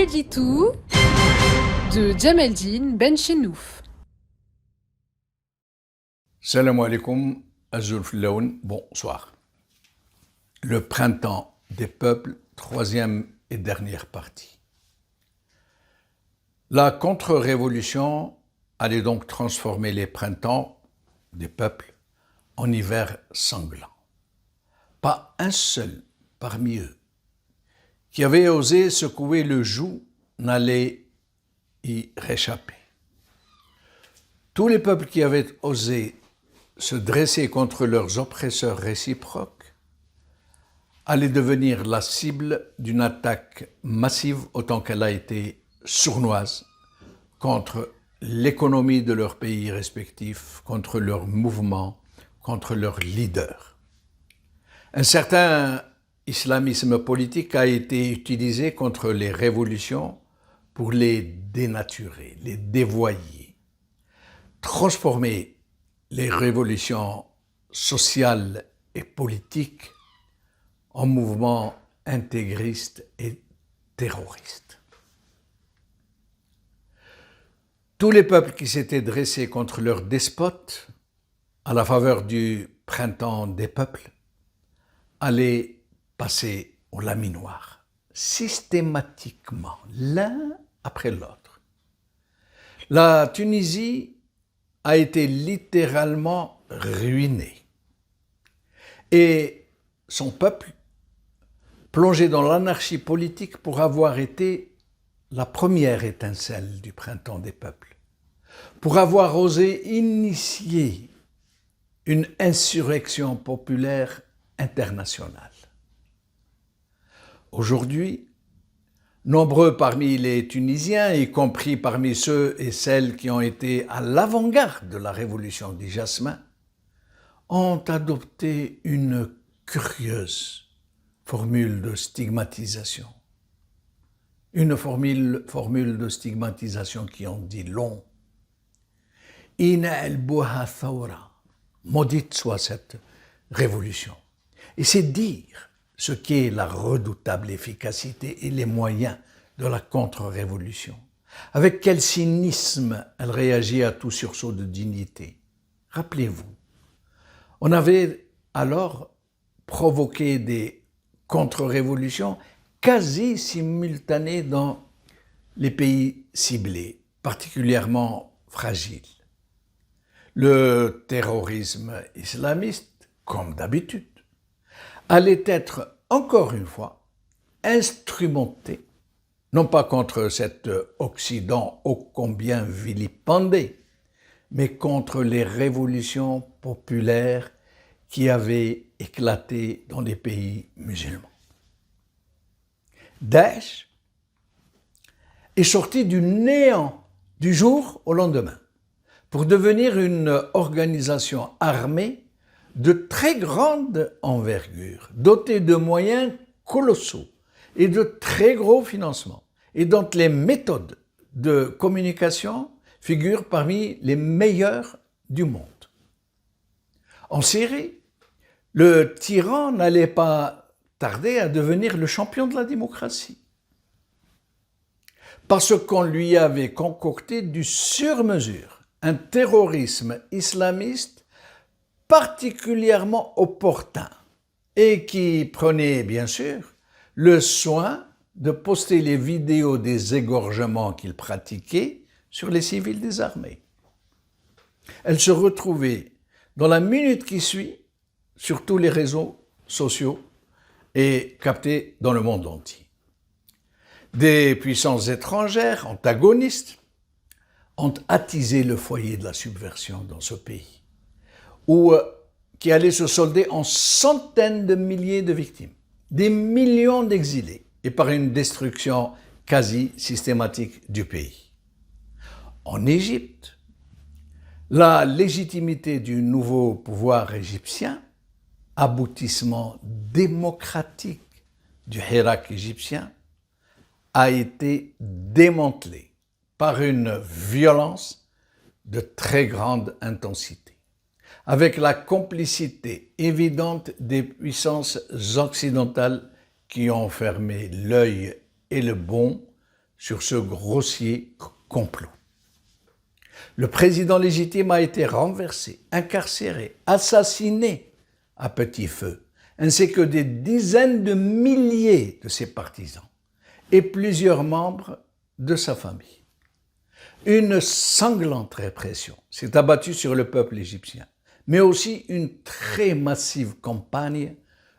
Edlitou de Djameldine Benchenouf. Salam alaikum, Azul Filaoun, bonsoir. Le printemps des peuples, troisième et dernière partie. La contre-révolution allait donc transformer les printemps des peuples en hiver sanglant. Pas un seul parmi eux qui avait osé secouer le joug n'allait y réchapper. Tous les peuples qui avaient osé se dresser contre leurs oppresseurs réciproques allaient devenir la cible d'une attaque massive autant qu'elle a été sournoise contre l'économie de leurs pays respectifs, contre leurs mouvements, contre leurs leaders. Un certain islamisme politique a été utilisé contre les révolutions pour les dénaturer, les dévoyer, transformer les révolutions sociales et politiques en mouvements intégristes et terroristes. Tous les peuples qui s'étaient dressés contre leurs despotes à la faveur du printemps des peuples allaient passer au laminoir, systématiquement, l'un après l'autre. La Tunisie a été littéralement ruinée et son peuple plongé dans l'anarchie politique pour avoir été la première étincelle du printemps des peuples, pour avoir osé initier une insurrection populaire internationale. Aujourd'hui, nombreux parmi les Tunisiens, y compris parmi ceux et celles qui ont été à l'avant-garde de la révolution du jasmin, ont adopté une curieuse formule de stigmatisation. Une formule de stigmatisation qui en dit long. Ina al-Bouha Thawra, maudite soit cette révolution. Et c'est dire ce qu'est la redoutable efficacité et les moyens de la contre-révolution. Avec quel cynisme elle réagit à tout sursaut de dignité. Rappelez-vous, on avait alors provoqué des contre-révolutions quasi simultanées dans les pays ciblés, particulièrement fragiles. Le terrorisme islamiste, comme d'habitude, allait être, encore une fois, instrumenté, non pas contre cet Occident ô combien vilipendé, mais contre les révolutions populaires qui avaient éclaté dans les pays musulmans. Daesh est sorti du néant du jour au lendemain pour devenir une organisation armée de très grande envergure, dotée de moyens colossaux et de très gros financements, et dont les méthodes de communication figurent parmi les meilleures du monde. En Syrie, le tyran n'allait pas tarder à devenir le champion de la démocratie, parce qu'on lui avait concocté du sur-mesure un terrorisme islamiste particulièrement opportun et qui prenait bien sûr le soin de poster les vidéos des égorgements qu'il pratiquait sur les civils désarmés. Elle se retrouvait dans la minute qui suit sur tous les réseaux sociaux et captée dans le monde entier. Des puissances étrangères antagonistes ont attisé le foyer de la subversion dans ce pays, qui allait se solder en centaines de milliers de victimes, des millions d'exilés et par une destruction quasi systématique du pays. En Égypte, la légitimité du nouveau pouvoir égyptien, aboutissement démocratique du Hirak égyptien, a été démantelée par une violence de très grande intensité, avec la complicité évidente des puissances occidentales qui ont fermé l'œil et le bon sur ce grossier complot. Le président légitime a été renversé, incarcéré, assassiné à petit feu, ainsi que des dizaines de milliers de ses partisans et plusieurs membres de sa famille. Une sanglante répression s'est abattue sur le peuple égyptien, mais aussi une très massive campagne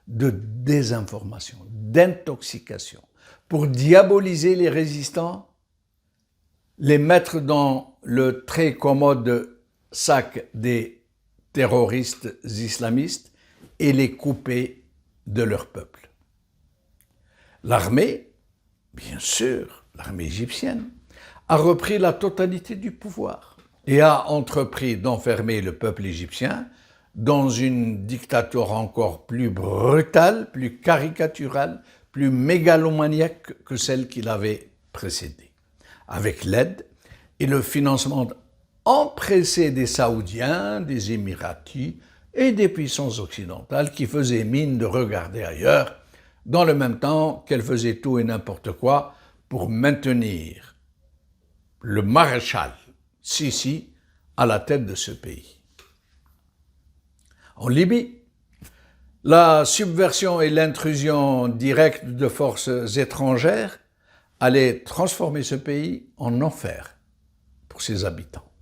de désinformation, d'intoxication, pour diaboliser les résistants, les mettre dans le très commode sac des terroristes islamistes et les couper de leur peuple. L'armée, bien sûr, l'armée égyptienne, a repris la totalité du pouvoir et a entrepris d'enfermer le peuple égyptien dans une dictature encore plus brutale, plus caricaturale, plus mégalomaniaque que celle qui l'avait précédée, avec l'aide et le financement empressé des Saoudiens, des Émiratis et des puissances occidentales qui faisaient mine de regarder ailleurs, dans le même temps qu'elles faisaient tout et n'importe quoi pour maintenir le maréchal Sissi à la tête de ce pays. En Libye, la subversion et l'intrusion directe de forces étrangères allaient transformer ce pays en enfer pour ses habitants.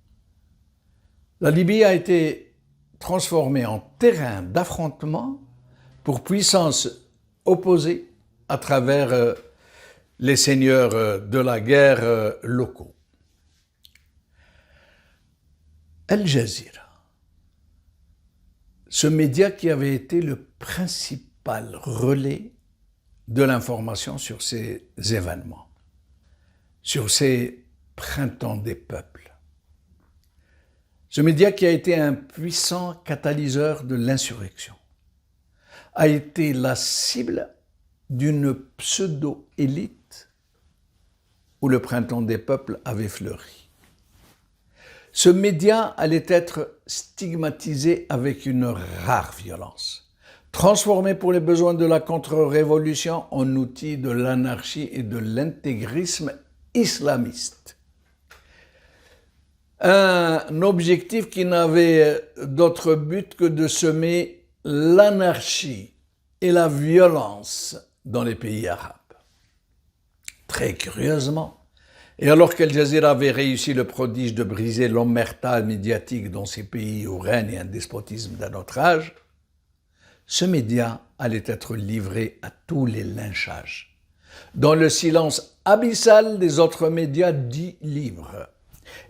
La Libye a été transformée en terrain d'affrontement pour puissances opposées à travers les seigneurs de la guerre locaux. Al Jazeera, ce média qui avait été le principal relais de l'information sur ces événements, sur ces printemps des peuples. Ce média qui a été un puissant catalyseur de l'insurrection, a été la cible d'une pseudo-élite où le printemps des peuples avait fleuri. Ce média allait être stigmatisé avec une rare violence, transformé pour les besoins de la contre-révolution en outil de l'anarchie et de l'intégrisme islamiste. Un objectif qui n'avait d'autre but que de semer l'anarchie et la violence dans les pays arabes. Très curieusement, et alors qu'Al Jazeera avait réussi le prodige de briser l'omerta médiatique dans ces pays où règne un despotisme d'un autre âge, ce média allait être livré à tous les lynchages, dans le silence abyssal des autres médias dits libres,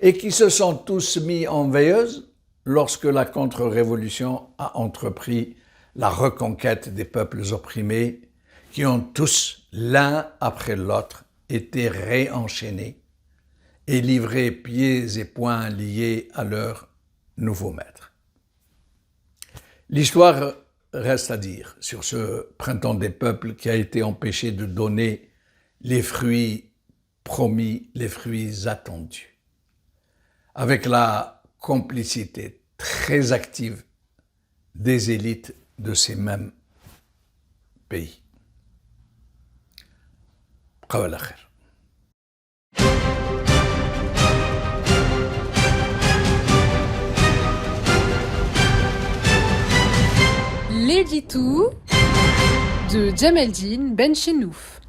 et qui se sont tous mis en veilleuse lorsque la contre-révolution a entrepris la reconquête des peuples opprimés, qui ont tous, l'un après l'autre, été réenchaînés et livrés pieds et poings liés à leur nouveau maître. L'histoire reste à dire sur ce printemps des peuples qui a été empêché de donner les fruits promis, les fruits attendus, avec la complicité très active des élites de ces mêmes pays. قبل خير. L'édito de Djemeldine Benchenouf.